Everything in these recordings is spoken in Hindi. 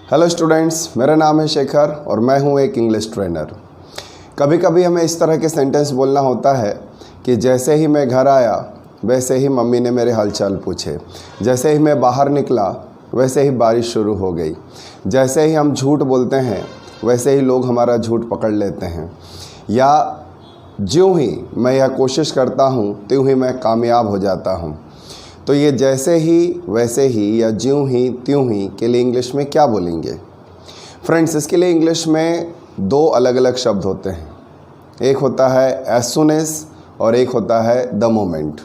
हेलो स्टूडेंट्स, मेरा नाम है शेखर और मैं हूं एक इंग्लिश ट्रेनर। कभी कभी हमें इस तरह के सेंटेंस बोलना होता है कि जैसे ही मैं घर आया वैसे ही मम्मी ने मेरे हालचाल पूछे, जैसे ही मैं बाहर निकला वैसे ही बारिश शुरू हो गई, जैसे ही हम झूठ बोलते हैं वैसे ही लोग हमारा झूठ पकड़ लेते हैं, या ज्यों ही मैं यह कोशिश करता हूँ त्यों ही मैं कामयाब हो जाता हूँ। तो ये जैसे ही, वैसे ही या ज्यों ही, त्यों ही के लिए इंग्लिश में क्या बोलेंगे? फ्रेंड्स, इसके लिए इंग्लिश में दो अलग अलग शब्द होते हैं। एक होता है एज सून एज और एक होता है द मोमेंट।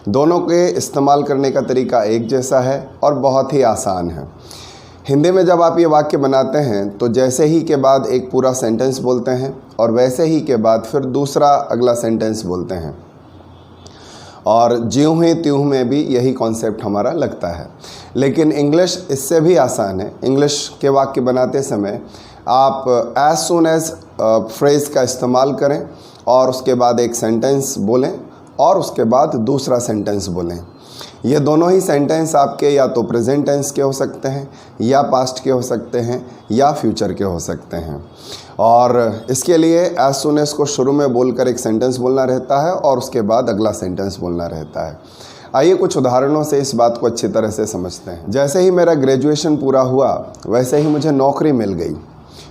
दोनों के इस्तेमाल करने का तरीका एक जैसा है और बहुत ही आसान है। हिंदी में जब आप ये वाक्य बनाते हैं तो जैसे ही के बाद एक पूरा सेंटेंस बोलते हैं और वैसे ही के बाद फिर दूसरा अगला सेंटेंस बोलते हैं, और ज्यों ही त्यों में भी यही कॉन्सेप्ट हमारा लगता है। लेकिन इंग्लिश इससे भी आसान है। इंग्लिश के वाक्य बनाते समय आप एज सून एज फ्रेज़ का इस्तेमाल करें और उसके बाद एक सेंटेंस बोलें और उसके बाद दूसरा सेंटेंस बोलें। ये दोनों ही सेंटेंस आपके या तो प्रेजेंट टेंस के हो सकते हैं, या पास्ट के हो सकते हैं, या फ्यूचर के हो सकते हैं। और इसके लिए एज सून एज को शुरू में बोलकर एक सेंटेंस बोलना रहता है और उसके बाद अगला सेंटेंस बोलना रहता है। आइए कुछ उदाहरणों से इस बात को अच्छी तरह से समझते हैं। जैसे ही मेरा ग्रेजुएशन पूरा हुआ वैसे ही मुझे नौकरी मिल गई।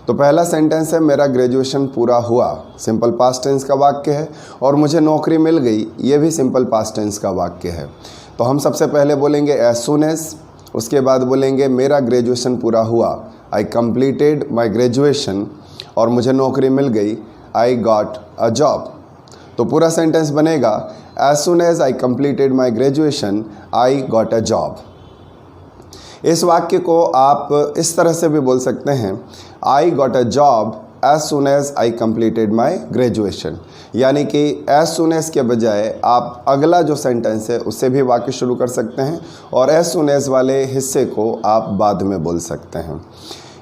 तो पहला सेंटेंस है मेरा ग्रेजुएशन पूरा हुआ, सिंपल पास्ट टेंस का वाक्य है, और मुझे नौकरी मिल गई, ये भी सिंपल पास्ट टेंस का वाक्य है। तो हम सबसे पहले बोलेंगे एज सून एज, उसके बाद बोलेंगे मेरा ग्रेजुएशन पूरा हुआ, आई कंप्लीटेड माई ग्रेजुएशन, और मुझे नौकरी मिल गई, आई गॉट अ जॉब। तो पूरा सेंटेंस बनेगा as soon as I completed my graduation, I got a job. इस वाक्य को आप इस तरह से भी बोल सकते हैं, I got a job as soon as I completed my graduation. यानी कि एज सून एज के बजाय आप अगला जो सेंटेंस है उससे भी वाक्य शुरू कर सकते हैं और एज सून एज वाले हिस्से को आप बाद में बोल सकते हैं।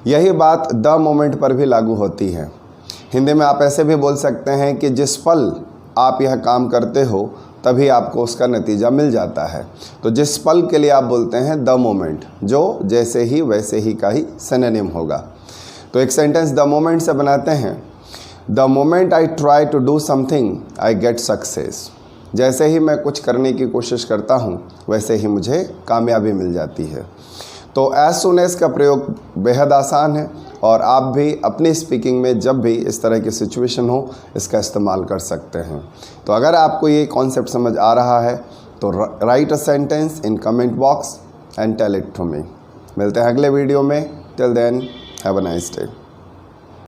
यही बात द मोमेंट पर भी लागू होती है। हिंदी में आप ऐसे भी बोल सकते हैं कि जिस पल आप यह काम करते हो तभी आपको उसका नतीजा मिल जाता है। तो जिस पल के लिए आप बोलते हैं द मोमेंट, जो जैसे ही वैसे ही का ही सिनोनिम होगा। तो एक सेंटेंस द मोमेंट से बनाते हैं, the moment I try to do something I get success. जैसे ही मैं कुछ करने की कोशिश करता हूँ वैसे ही मुझे कामयाबी मिल जाती है। तो एज सून एज का प्रयोग बेहद आसान है और आप भी अपनी स्पीकिंग में जब भी इस तरह की सिचुएशन हो इसका इस्तेमाल कर सकते हैं। तो अगर आपको ये कॉन्सेप्ट समझ आ रहा है तो write a sentence in comment box and tell it to me. मिलते हैं अगले वीडियो में। Till then, have a nice day.